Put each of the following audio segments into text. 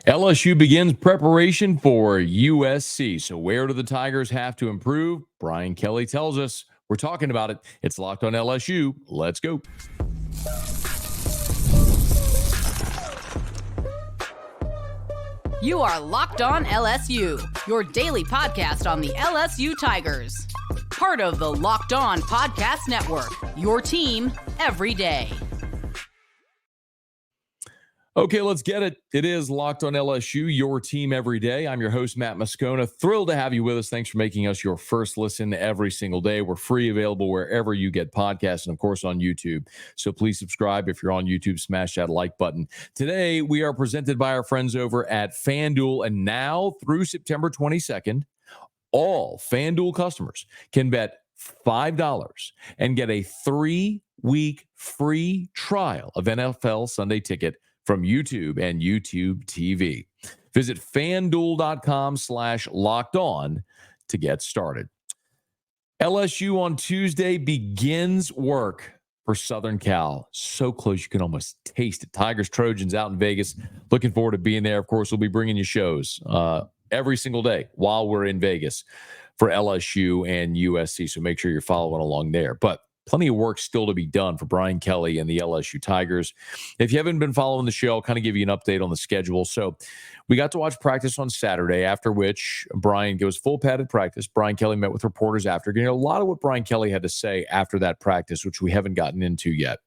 LSU begins preparation for USC. So where do the Tigers have to improve? Brian Kelly tells us. We're talking about it. It's Locked on LSU. Let's go. You are Locked on LSU, your daily podcast on the LSU Tigers. Part of the Locked On Podcast Network, your team every day. Okay, let's get it. It is Locked on LSU, your team every day. I'm your host, Matt Moscona. Thrilled to have you with us. Thanks for making us your first listen every single day. We're free, available wherever you get podcasts and, of course, on YouTube. So please subscribe. If you're on YouTube, smash that like button. Today, we are presented by our friends over at FanDuel. And now through September 22nd, all FanDuel customers can bet $5 and get a 3-week free trial of NFL Sunday Ticket from YouTube and YouTube TV. Visit FanDuel.com/lockedon to get started. LSU on Tuesday begins work for Southern Cal. So close you can almost taste it. Tigers, Trojans out in Vegas. Looking forward to being there. Of course, we'll be bringing you shows every single day while we're in Vegas for LSU and USC. So make sure you're following along there. But plenty of work still to be done for Brian Kelly and the LSU Tigers. If you haven't been following the show, I'll kind of give you an update on the schedule. So we got to watch practice on Saturday, after which Brian goes full padded practice. Brian Kelly met with reporters after. Getting a lot of what Brian Kelly had to say after that practice, which we haven't gotten into yet.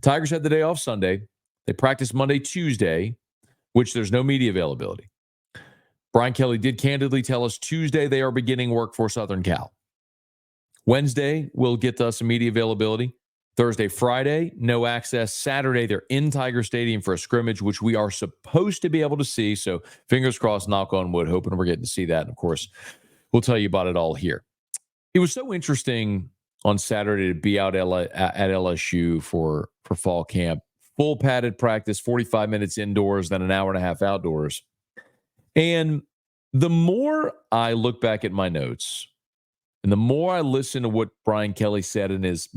Tigers had the day off Sunday. They practiced Monday, Tuesday, which there's no media availability. Brian Kelly did candidly tell us Tuesday they are beginning work for Southern Cal. Wednesday, we'll get some media availability. Thursday, Friday, no access. Saturday, they're in Tiger Stadium for a scrimmage, which we are supposed to be able to see. So fingers crossed, knock on wood, hoping we're getting to see that. And of course, we'll tell you about it all here. It was so interesting on Saturday to be out at LSU for fall camp. Full padded practice, 45 minutes indoors, then an hour and a half outdoors. And the more I look back at my notes, and the more I listen to what Brian Kelly said in his,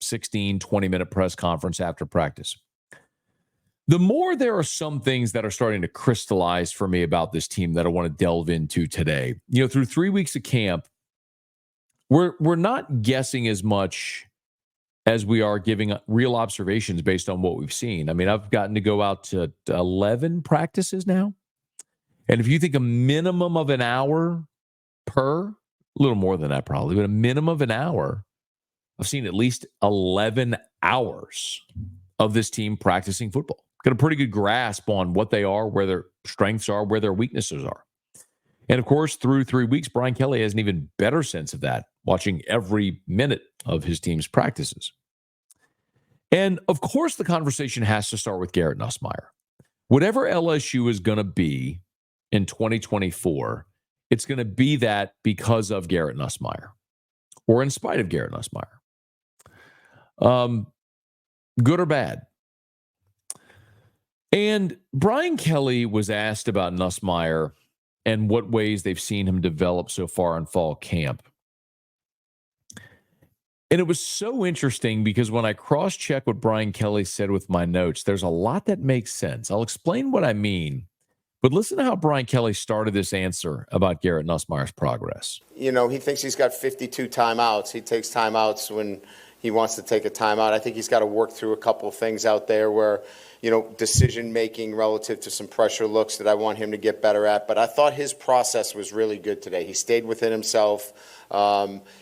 16, 20-minute press conference after practice, the more there are some things that are starting to crystallize for me about this team that I want to delve into today. Through 3 weeks of camp, we're not guessing as much as we are giving real observations based on what we've seen. I mean, I've gotten to go out to 11 practices now. And if you think a minimum of an hour per, a little more than that probably, but a minimum of an hour, I've seen at least 11 hours of this team practicing football. Got a pretty good grasp on what they are, where their strengths are, where their weaknesses are. And of course, through 3 weeks, Brian Kelly has an even better sense of that, watching every minute of his team's practices. And of course, the conversation has to start with Garrett Nussmeier. Whatever LSU is going to be in 2024, it's going to be that because of Garrett Nussmeier, or in spite of Garrett Nussmeier. Good or bad. And Brian Kelly was asked about Nussmeier and what ways they've seen him develop so far in fall camp. And it was so interesting because when I cross-check what Brian Kelly said with my notes, there's a lot that makes sense. I'll explain what I mean. But listen to how Brian Kelly started this answer about Garrett Nussmeier's progress. He thinks he's got 52 timeouts. He takes timeouts when he wants to take a timeout. I think he's got to work through a couple of things out there where, decision-making relative to some pressure looks that I want him to get better at. But I thought his process was really good today. He stayed within himself.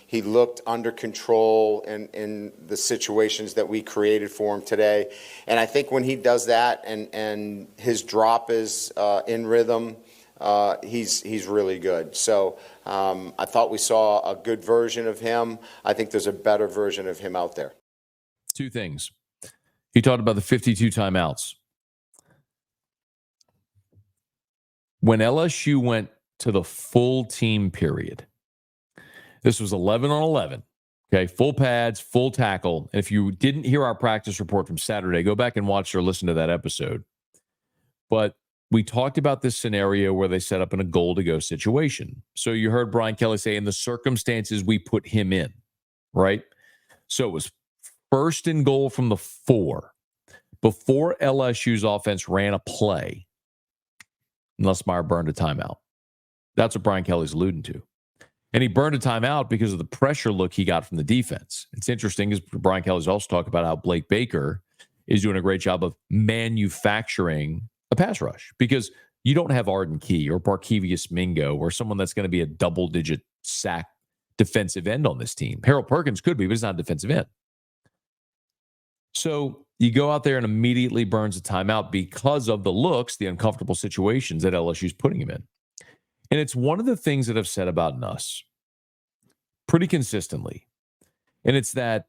He looked under control in the situations that we created for him today. And I think when he does that and his drop is in rhythm, he's really good. So I thought we saw a good version of him. I think there's a better version of him out there. Two things. He talked about the 52 timeouts. When LSU went to the full team period, this was 11 on 11. Okay, full pads, full tackle. And if you didn't hear our practice report from Saturday, go back and watch or listen to that episode. But we talked about this scenario where they set up in a goal-to-go situation. So you heard Brian Kelly say, in the circumstances we put him in, right? So it was first and goal from the 4 before LSU's offense ran a play. Nussmeier burned a timeout. That's what Brian Kelly's alluding to. And he burned a timeout because of the pressure look he got from the defense. It's interesting because Brian Kelly's also talked about how Blake Baker is doing a great job of manufacturing a pass rush because you don't have Arden Key or Barkevius Mingo or someone that's going to be a double-digit sack defensive end on this team. Harold Perkins could be, but he's not a defensive end. So you go out there and immediately burns a timeout because of the looks, the uncomfortable situations that LSU's putting him in. And it's one of the things that I've said about Nuss pretty consistently. And it's that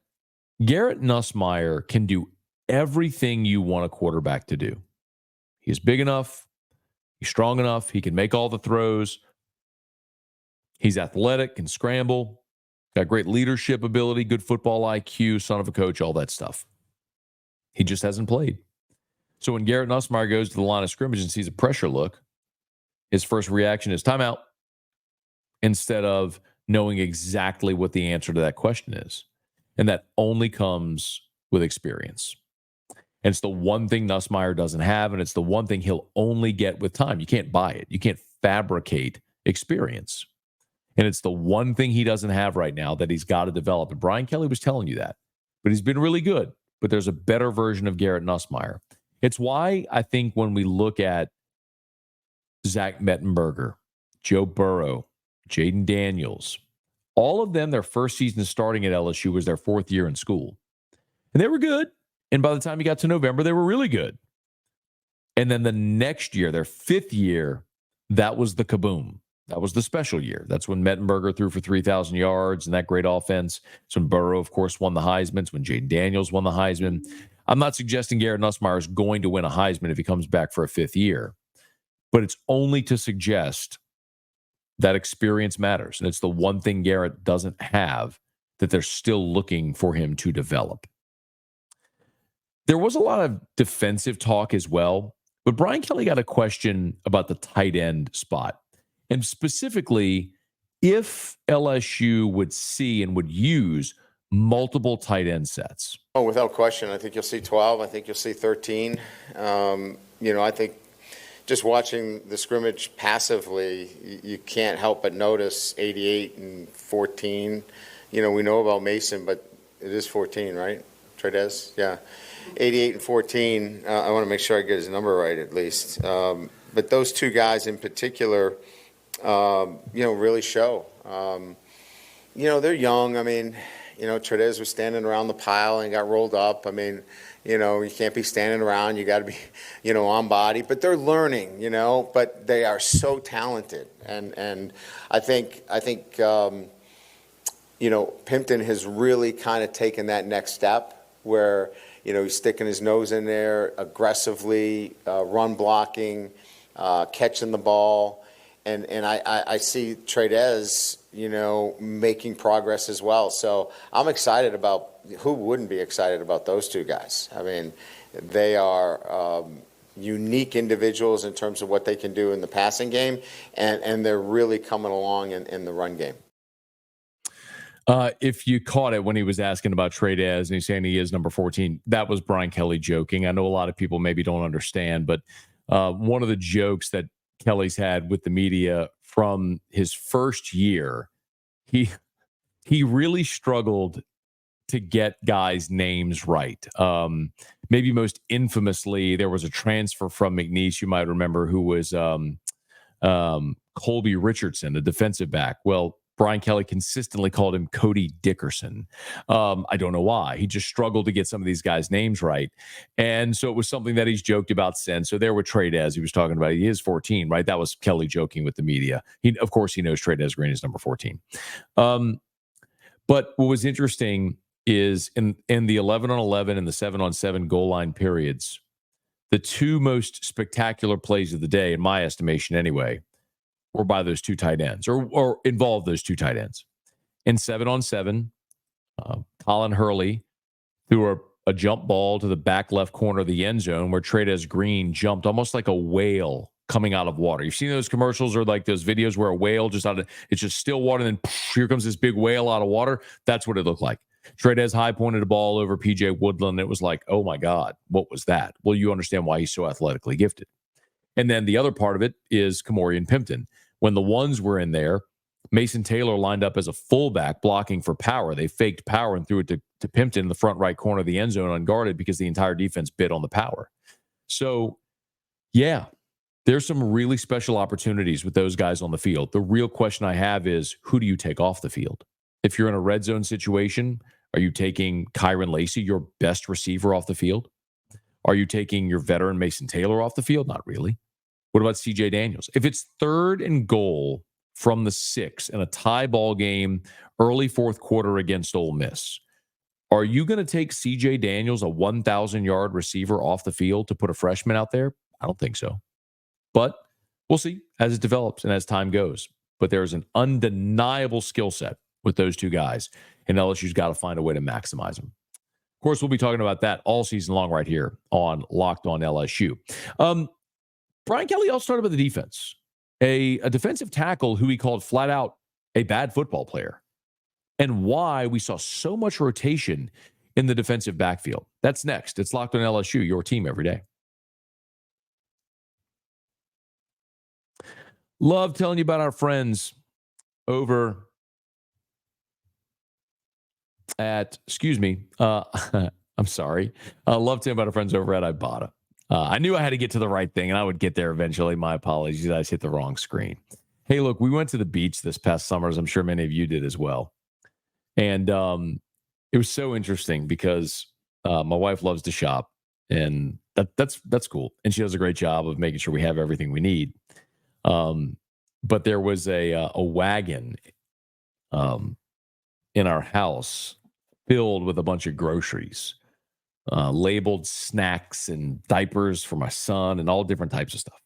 Garrett Nussmeier can do everything you want a quarterback to do. He's big enough. He's strong enough. He can make all the throws. He's athletic, can scramble, got great leadership ability, good football IQ, son of a coach, all that stuff. He just hasn't played. So when Garrett Nussmeier goes to the line of scrimmage and sees a pressure look, his first reaction is timeout instead of knowing exactly what the answer to that question is. And that only comes with experience. And it's the one thing Nussmeier doesn't have, and it's the one thing he'll only get with time. You can't buy it. You can't fabricate experience. And it's the one thing he doesn't have right now that he's got to develop. And Brian Kelly was telling you that. But he's been really good. But there's a better version of Garrett Nussmeier. It's why I think when we look at Zach Mettenberger, Joe Burrow, Jaden Daniels, all of them, their first season starting at LSU was their fourth year in school. And they were good. And by the time you got to November, they were really good. And then the next year, their fifth year, that was the kaboom. That was the special year. That's when Mettenberger threw for 3,000 yards and that great offense. It's when Burrow, of course, won the Heisman. It's when Jaden Daniels won the Heisman. I'm not suggesting Garrett Nussmeier is going to win a Heisman if he comes back for a fifth year. But it's only to suggest that experience matters. And it's the one thing Garrett doesn't have that they're still looking for him to develop. There was a lot of defensive talk as well, but Brian Kelly got a question about the tight end spot. And specifically, if LSU would see and would use multiple tight end sets. Oh, without question. I think you'll see 12. I think you'll see 13. I think just watching the scrimmage passively, you can't help but notice 88 and 14. We know about Mason, but it is 14, right? Trojans? Yeah. 88 and 14. I want to make sure I get his number right at least. But those two guys in particular, really show. They're young. I mean, Trojans was standing around the pile and got rolled up. I mean, you can't be standing around. You got to be, on body. But they're learning, but they are so talented. And I think Pimpton has really kind of taken that next step where, he's sticking his nose in there aggressively, run blocking, catching the ball. And I see Trojans, making progress as well. So I'm excited about – who wouldn't be excited about those two guys? I mean, they are unique individuals in terms of what they can do in the passing game, and they're really coming along in the run game. If you caught it when he was asking about Trojans and he's saying he is number 14, that was Brian Kelly joking. I know a lot of people maybe don't understand, but one of the jokes that Kelly's had with the media from his first year, he really struggled to get guys' names right. Maybe most infamously, there was a transfer from McNeese, you might remember, who was Colby Richardson, a defensive back. Well, Brian Kelly consistently called him Cody Dickerson. I don't know why. He just struggled to get some of these guys' names right. And so it was something that he's joked about since. So there with Trojans, he was talking about, he is 14, right? That was Kelly joking with the media. Of course, he knows Trojans Green is number 14. But what was interesting is in the 11-on-11 and the 7-on-7 goal line periods, the two most spectacular plays of the day, in my estimation anyway, were by those two tight ends or involve those two tight ends. In 7-on-7, Colin Hurley threw a jump ball to the back left corner of the end zone where Trojans Green jumped almost like a whale coming out of water. You've seen those commercials or like those videos where a whale it's just still water and then here comes this big whale out of water. That's what it looked like. Trojans high pointed a ball over PJ Woodland. It was like, oh my God, what was that? Well, you understand why he's so athletically gifted. And then the other part of it is Kamori and Pimpton. When the ones were in there, Mason Taylor lined up as a fullback blocking for power. They faked power and threw it to Pimpton in the front right corner of the end zone unguarded because the entire defense bid on the power. So, yeah, there's some really special opportunities with those guys on the field. The real question I have is, who do you take off the field? If you're in a red zone situation, are you taking Kyron Lacey, your best receiver, off the field? Are you taking your veteran Mason Taylor off the field? Not really. What about CJ Daniels? If it's 3rd and goal from the 6 in a tie ball game, early fourth quarter against Ole Miss, are you going to take CJ Daniels, a 1,000-yard receiver, off the field to put a freshman out there? I don't think so. But we'll see as it develops and as time goes. But there's an undeniable skill set with those two guys, and LSU's got to find a way to maximize them. Of course, we'll be talking about that all season long right here on Locked On LSU. Brian Kelly also started about the defense, a defensive tackle who he called flat out a bad football player, and why we saw so much rotation in the defensive backfield. That's next. It's Locked On LSU, your team every day. Love telling you about our friends over at, I'm sorry. I love telling you about our friends over at Ibata. I knew I had to get to the right thing, and I would get there eventually. My apologies. I just hit the wrong screen. Hey, look, we went to the beach this past summer, as I'm sure many of you did as well. And it was so interesting because my wife loves to shop, and that's cool. And she does a great job of making sure we have everything we need. But there was a wagon in our house filled with a bunch of groceries, labeled snacks and diapers for my son and all different types of stuff.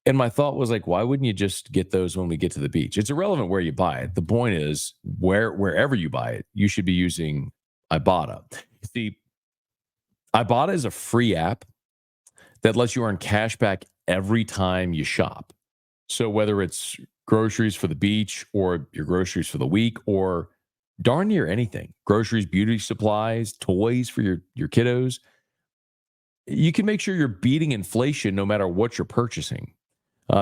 And my thought was like, why wouldn't you just get those when we get to the beach? It's irrelevant where you buy it. The point is, wherever you buy it, you should be using Ibata. See, Ibata is a free app that lets you earn cash back every time you shop. So whether it's groceries for the beach or your groceries for the week or darn near anything, groceries, beauty supplies, toys for your kiddos, you can make sure you're beating inflation no matter what you're purchasing.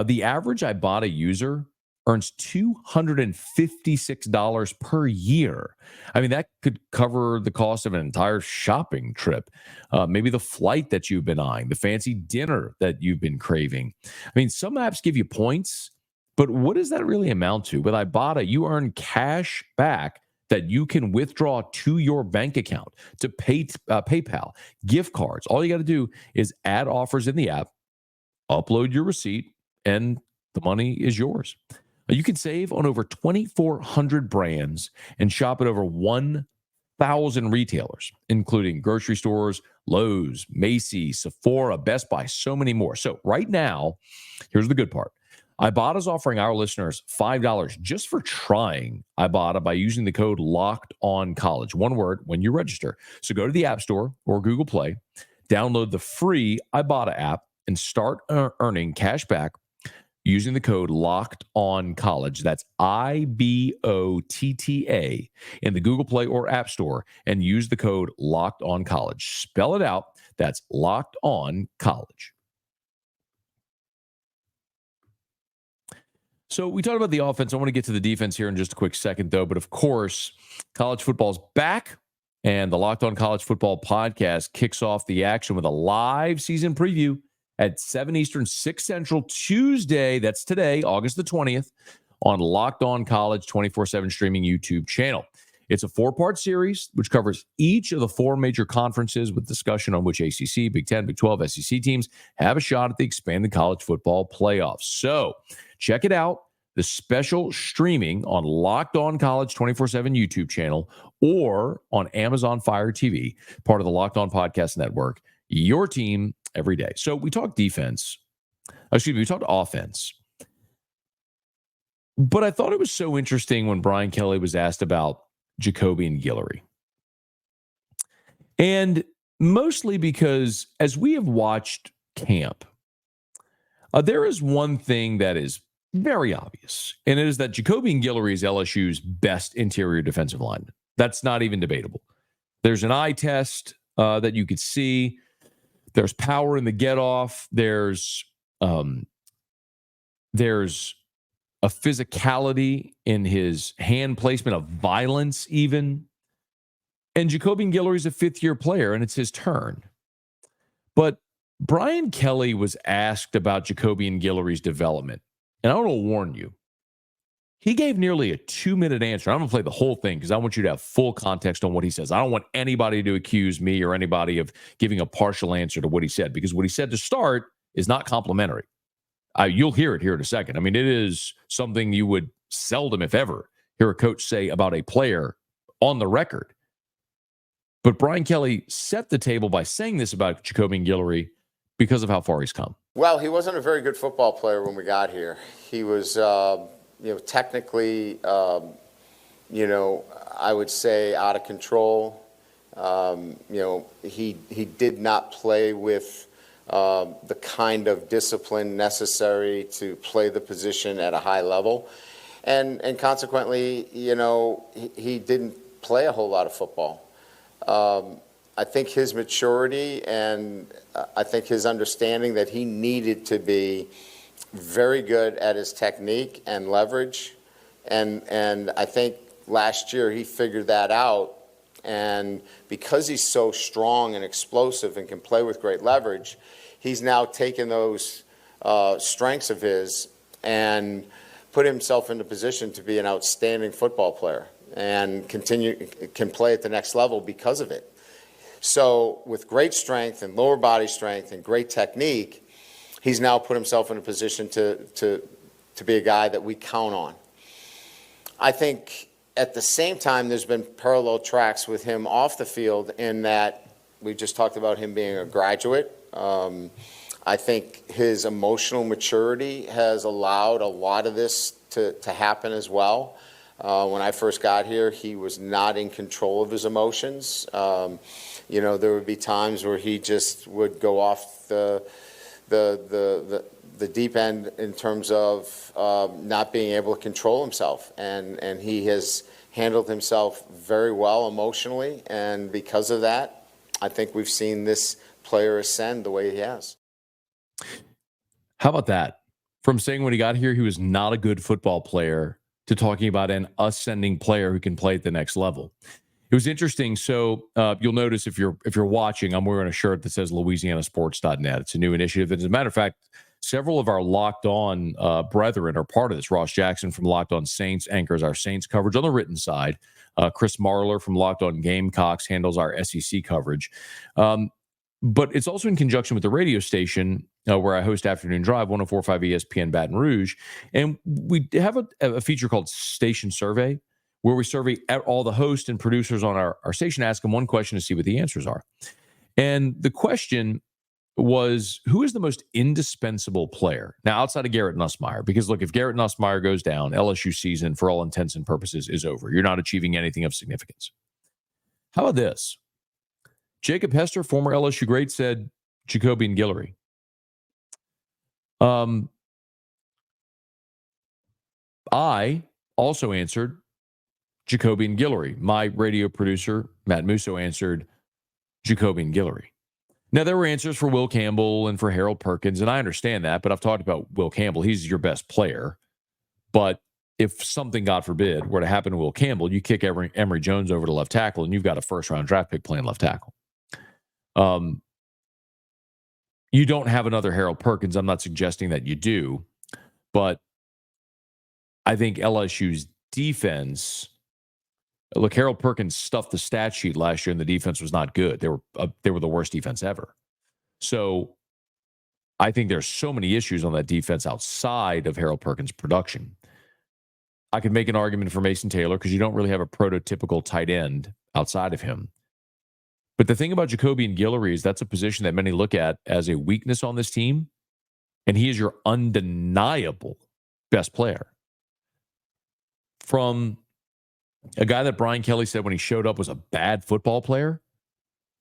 The average Ibata user earns $256 per year. I mean, that could cover the cost of an entire shopping trip, maybe the flight that you've been eyeing, the fancy dinner that you've been craving. I mean, some apps give you points, but what does that really amount to? With Ibata, you earn cash back that you can withdraw to your bank account, to PayPal, gift cards. All you got to do is add offers in the app, upload your receipt, and the money is yours. You can save on over 2,400 brands and shop at over 1,000 retailers, including grocery stores, Lowe's, Macy's, Sephora, Best Buy, so many more. So right now, here's the good part. Ibata is offering our listeners $5 just for trying Ibata by using the code LOCKEDONCollege. One word when you register. So go to the App Store or Google Play, download the free Ibata app, and start earning cash back using the code LOCKEDONCollege. That's IBOTTA in the Google Play or App Store, and use the code LOCKEDONCollege. Spell it out. That's LOCKEDONCollege. So we talked about the offense. I want to get to the defense here in just a quick second, though. But of course, college football's back, and the Locked On College Football podcast kicks off the action with a live season preview at 7 Eastern, 6 Central, Tuesday. That's today, August the 20th, on Locked On College 24/7 streaming YouTube channel. It's a 4-part series which covers each of the 4 major conferences with discussion on which ACC, Big 10, Big 12, SEC teams have a shot at the expanded college football playoffs. So check it out. The special streaming on Locked On College 24/7 YouTube channel or on Amazon Fire TV, part of the Locked On Podcast Network, your team every day. So we talked defense. We talked offense. But I thought it was so interesting when Brian Kelly was asked about Jacoby and Guillory. And mostly because as we have watched camp, there is one thing that is very obvious, and it is that Jacoby and Guillory is LSU's best interior defensive lineman. That's not even debatable. There's an eye test that you could see. There's power in the get-off. There's There's a physicality in his hand placement, of violence even. And Jacobian Guillory's a fifth-year player, and it's his turn. But Brian Kelly was asked about Jacobian Guillory's development. And I want to warn you, he gave nearly a 2-minute answer. I'm going to play the whole thing because I want you to have full context on what he says. I don't want anybody to accuse me or anybody of giving a partial answer to what he said, because what he said to start is not complimentary. You'll hear it here in a second. I mean, it is something you would seldom, if ever, hear a coach say about a player on the record. But Brian Kelly set the table by saying this about Jacobian Guillory because of how far he's come. Well, he wasn't a very good football player when we got here. He was, technically, I would say out of control. He did not play with the kind of discipline necessary to play the position at a high level. And consequently, he didn't play a whole lot of football. I think his maturity and I think his understanding that he needed to be very good at his technique and leverage. And I think last year he figured that out. And because he's so strong and explosive and can play with great leverage, he's now taken those strengths of his and put himself in a position to be an outstanding football player and can play at the next level because of it. So with great strength and lower body strength and great technique, he's now put himself in a position to be a guy that we count on. I think at the same time, there's been parallel tracks with him off the field in that we just talked about him being a graduate. I think his emotional maturity has allowed a lot of this to happen as well. When I first got here, he was not in control of his emotions. There would be times where he just would go off the deep end in terms of not being able to control himself. And he has handled himself very well emotionally. And because of that, I think we've seen this player ascend the way he has. How about that? From saying when he got here he was not a good football player to talking about an ascending player who can play at the next level. It was interesting. So you'll notice if you're watching, I'm wearing a shirt that says LouisianaSports.net. It's a new initiative. And as a matter of fact, several of our Locked On brethren are part of this. Ross Jackson from Locked On Saints anchors our Saints coverage on the written side. Chris Marler from Locked On Gamecocks handles our SEC coverage. But it's also in conjunction with the radio station where I host Afternoon Drive, 104.5 ESPN Baton Rouge. And we have a feature called Station Survey, where we survey all the hosts and producers on our station, ask them one question to see what the answers are. And the question was, who is the most indispensable player? Now, outside of Garrett Nussmeier, because look, if Garrett Nussmeier goes down, LSU season, for all intents and purposes, is over. You're not achieving anything of significance. How about this? Jacob Hester, former LSU great, said Jacobian Guillory. I also answered Jacobian Guillory. My radio producer, Matt Musso, answered Jacobian Guillory. Now, there were answers for Will Campbell and for Harold Perkins, and I understand that, but I've talked about Will Campbell. He's your best player. But if something, God forbid, were to happen to Will Campbell, you kick Emory Jones over to left tackle, and you've got a first-round draft pick playing left tackle. You don't have another Harold Perkins. I'm not suggesting that you do, but I think LSU's defense. Look, Harold Perkins stuffed the stat sheet last year, and the defense was not good. They were the worst defense ever. So I think there's so many issues on that defense outside of Harold Perkins' production. I could make an argument for Mason Taylor because you don't really have a prototypical tight end outside of him. But the thing about Jacobian Guillory is that's a position that many look at as a weakness on this team, and he is your undeniable best player. From a guy that Brian Kelly said when he showed up was a bad football player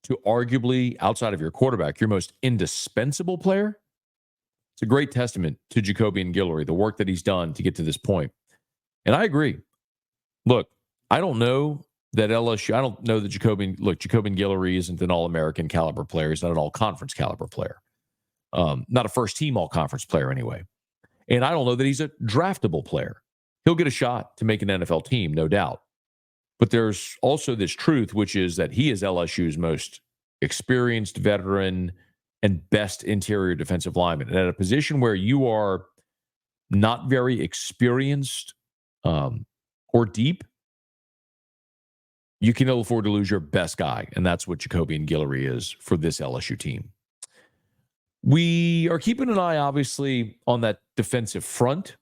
to arguably, outside of your quarterback, your most indispensable player, it's a great testament to Jacobian Guillory, the work that he's done to get to this point. And I agree. Look, I don't know that Jacobian Guillory isn't an All-American caliber player. He's not an All-Conference caliber player. Not a first-team all-conference player anyway. And I don't know that he's a draftable player. He'll get a shot to make an NFL team, no doubt. But there's also this truth, which is that he is LSU's most experienced veteran and best interior defensive lineman. And at a position where you are not very experienced or deep, you can ill afford to lose your best guy. And that's what Jacobian Guillory is for this LSU team. We are keeping an eye, obviously, on that defensive front.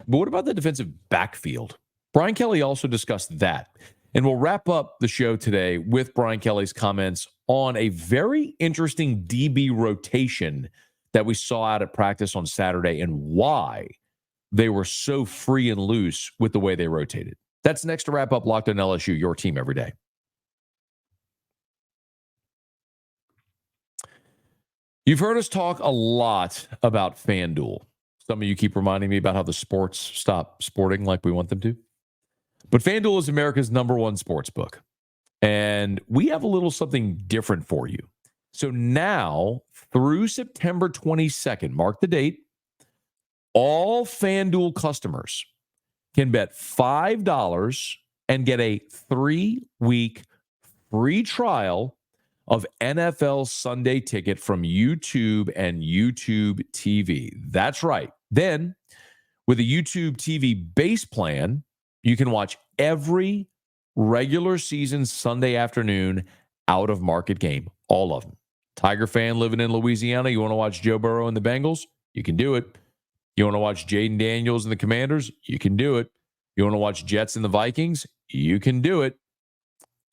But what about the defensive backfield? Brian Kelly also discussed that. And we'll wrap up the show today with Brian Kelly's comments on a very interesting DB rotation that we saw out at practice on Saturday and why they were so free and loose with the way they rotated. That's next to wrap up Locked On LSU, your team every day. You've heard us talk a lot about FanDuel. Some of you keep reminding me about how the sports stop sporting like we want them to. But FanDuel is America's #1 sports book. And we have a little something different for you. So now, through September 22nd, mark the date, all FanDuel customers can bet $5 and get a 3-week free trial of NFL Sunday Ticket from YouTube and YouTube TV. That's right. Then, with a YouTube TV base plan, you can watch every regular season Sunday afternoon out of market game, all of them. Tiger fan living in Louisiana, you want to watch Joe Burrow and the Bengals? You can do it. You want to watch Jaden Daniels and the Commanders? You can do it. You want to watch Jets and the Vikings? You can do it.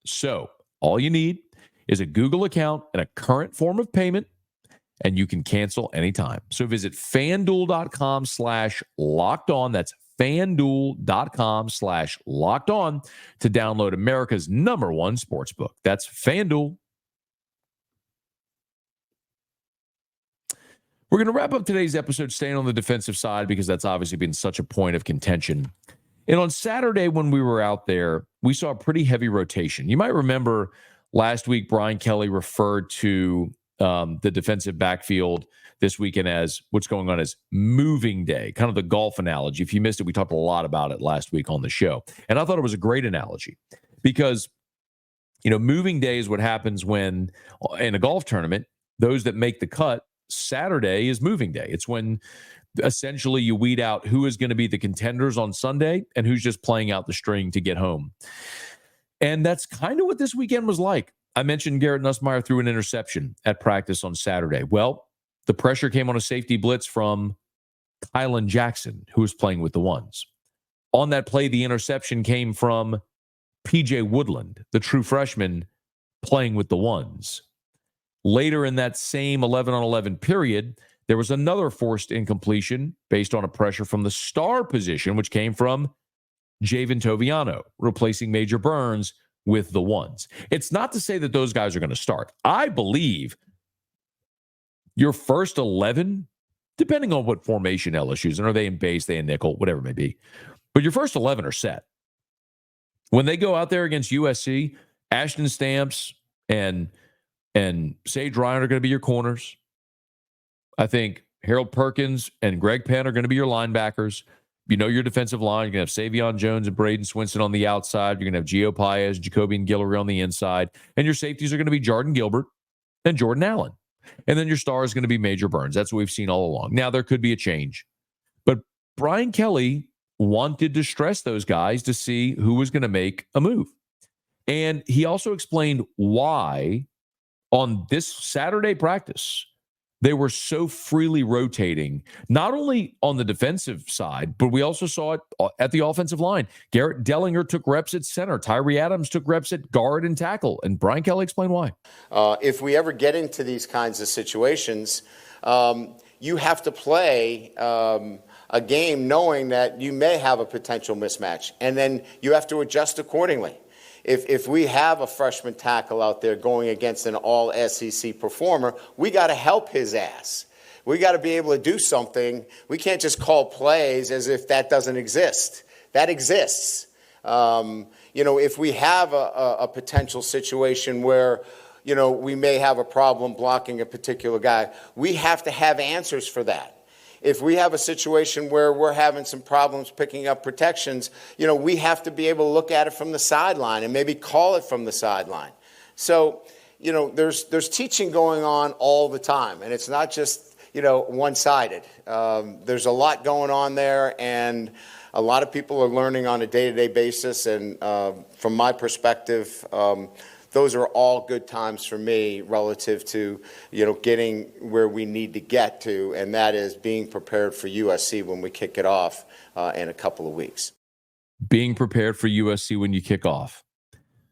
So all you need is a Google account and a current form of payment, and you can cancel anytime. So visit FanDuel.com/lockedon. That's FanDuel.com/lockedon to download America's #1 sportsbook. That's FanDuel. We're going to wrap up today's episode staying on the defensive side because that's obviously been such a point of contention. And on Saturday when we were out there, we saw a pretty heavy rotation. You might remember last week Brian Kelly referred to the defensive backfield this weekend as what's going on as moving day, kind of the golf analogy. If you missed it, we talked a lot about it last week on the show. And I thought it was a great analogy because, moving day is what happens when in a golf tournament, those that make the cut, Saturday is moving day. It's when essentially you weed out who is going to be the contenders on Sunday and who's just playing out the string to get home. And that's kind of what this weekend was like. I mentioned Garrett Nussmeier threw an interception at practice on Saturday. Well, the pressure came on a safety blitz from Kylan Jackson, who was playing with the ones. On that play, the interception came from PJ Woodland, the true freshman, playing with the ones. Later in that same 11-on-11 period, there was another forced incompletion based on a pressure from the star position, which came from Javen Toviano, replacing Major Burns with the ones. It's not to say that those guys are going to start. I believe your first 11, depending on what formation LSU's in, are they in base, they in nickel, whatever it may be, but your first 11 are set. When they go out there against USC, Ashton Stamps and Sage Ryan are going to be your corners. I think Harold Perkins and Greg Penn are going to be your linebackers. Your defensive line, you're going to have Savion Jones and Braden Swinson on the outside. You're going to have Gio Paez, Jacobian Guillory on the inside. And your safeties are going to be Jordan Gilbert and Jordan Allen. And then your star is going to be Major Burns. That's what we've seen all along. Now, there could be a change. But Brian Kelly wanted to stress those guys to see who was going to make a move. And he also explained why on this Saturday practice, they were so freely rotating, not only on the defensive side, but we also saw it at the offensive line. Garrett Dellinger took reps at center. Tyree Adams took reps at guard and tackle. And Brian Kelly explained why. If we ever get into these kinds of situations, you have to play a game knowing that you may have a potential mismatch. And then you have to adjust accordingly. If we have a freshman tackle out there going against an all-SEC performer, we got to help his ass. We got to be able to do something. We can't just call plays as if that doesn't exist. That exists. If we have a potential situation where, we may have a problem blocking a particular guy. We have to have answers for that. If we have a situation where we're having some problems picking up protections, we have to be able to look at it from the sideline and maybe call it from the sideline. So, there's teaching going on all the time, and it's not just, one-sided. There's a lot going on there, and a lot of people are learning on a day-to-day basis, and from my perspective, those are all good times for me relative to, getting where we need to get to, and that is being prepared for USC when we kick it off in a couple of weeks. Being prepared for USC when you kick off.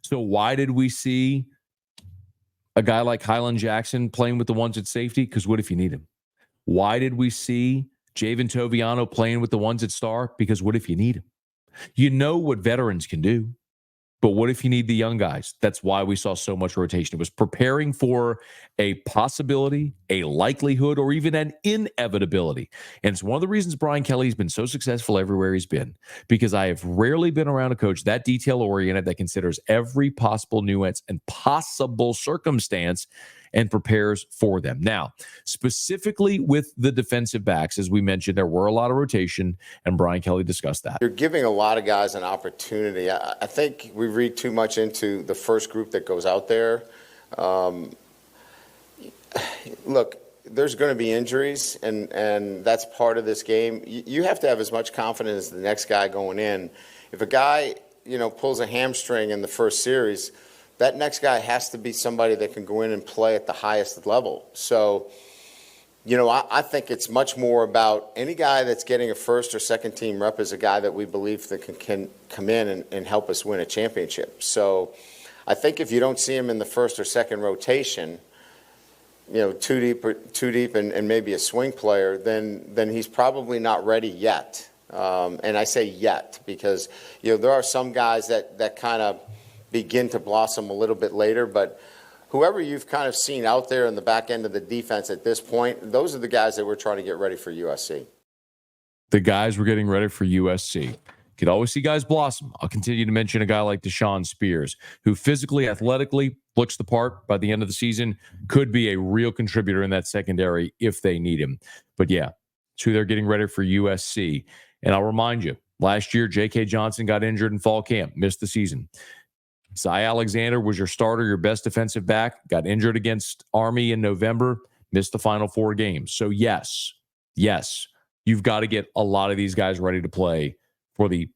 So why did we see a guy like Highland Jackson playing with the ones at safety? Because what if you need him? Why did we see Javen Toviano playing with the ones at star? Because what if you need him? You know what veterans can do. But what if you need the young guys? That's why we saw so much rotation. It was preparing for a possibility, a likelihood, or even an inevitability. And it's one of the reasons Brian Kelly's been so successful everywhere he's been, because I have rarely been around a coach that detail-oriented that considers every possible nuance and possible circumstance and prepares for them. Now, specifically with the defensive backs, as we mentioned, there were a lot of rotation, and Brian Kelly discussed that. You're giving a lot of guys an opportunity. I think we read too much into the first group that goes out there. Look, there's going to be injuries, and that's part of this game. You have to have as much confidence as the next guy going in. If a guy, pulls a hamstring in the first series, that next guy has to be somebody that can go in and play at the highest level. So, I think it's much more about any guy that's getting a first or second team rep is a guy that we believe that can come in and help us win a championship. So I think if you don't see him in the first or second rotation, too deep and maybe a swing player, then he's probably not ready yet. And I say yet because, there are some guys that kind of begin to blossom a little bit later, but whoever you've kind of seen out there in the back end of the defense at this point, those are the guys that we're trying to get ready for USC. The guys we're getting ready for USC. You could always see guys blossom. I'll continue to mention a guy like Deshaun Spears, who physically, athletically looks the part by the end of the season, could be a real contributor in that secondary if they need him. But yeah, it's who they're getting ready for USC. And I'll remind you, last year, J.K. Johnson got injured in fall camp, missed the season. Zy Alexander was your starter, your best defensive back, got injured against Army in November, missed the final 4 games. So yes, you've got to get a lot of these guys ready to play for the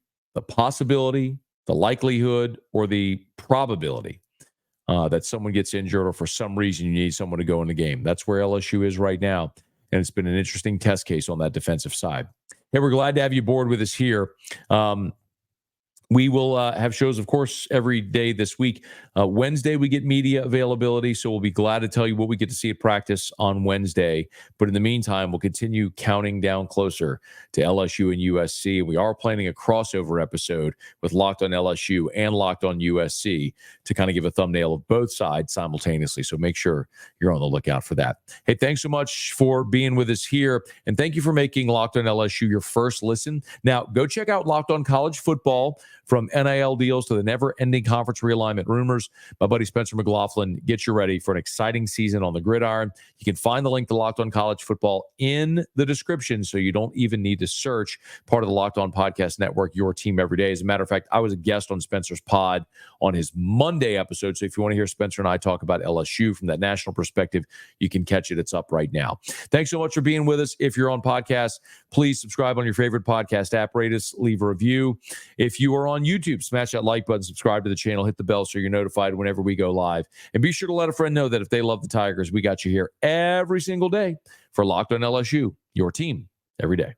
possibility, the likelihood, or the probability that someone gets injured or for some reason you need someone to go in the game. That's where LSU is right now, and it's been an interesting test case on that defensive side. Hey, we're glad to have you aboard with us here. We will have shows, of course, every day this week. Wednesday, we get media availability, so we'll be glad to tell you what we get to see at practice on Wednesday. But in the meantime, we'll continue counting down closer to LSU and USC. We are planning a crossover episode with Locked on LSU and Locked on USC to kind of give a thumbnail of both sides simultaneously. So make sure you're on the lookout for that. Hey, thanks so much for being with us here, and thank you for making Locked on LSU your first listen. Now, go check out Locked on College Football. From NIL deals to the never-ending conference realignment rumors, my buddy Spencer McLaughlin gets you ready for an exciting season on the gridiron. You can find the link to Locked on College Football in the description, so you don't even need to search. Part of the Locked on Podcast Network, your team every day. As a matter of fact, I was a guest on Spencer's pod on his Monday episode, so if you want to hear Spencer and I talk about LSU from that national perspective, you can catch it. It's up right now. Thanks so much for being with us. If you're on podcast, please subscribe on your favorite podcast app, rate us, leave a review. If you are on YouTube, smash that like button, subscribe to the channel, hit the bell so you're notified whenever we go live. And be sure to let a friend know that if they love the Tigers, we got you here every single day for Locked on LSU, your team every day.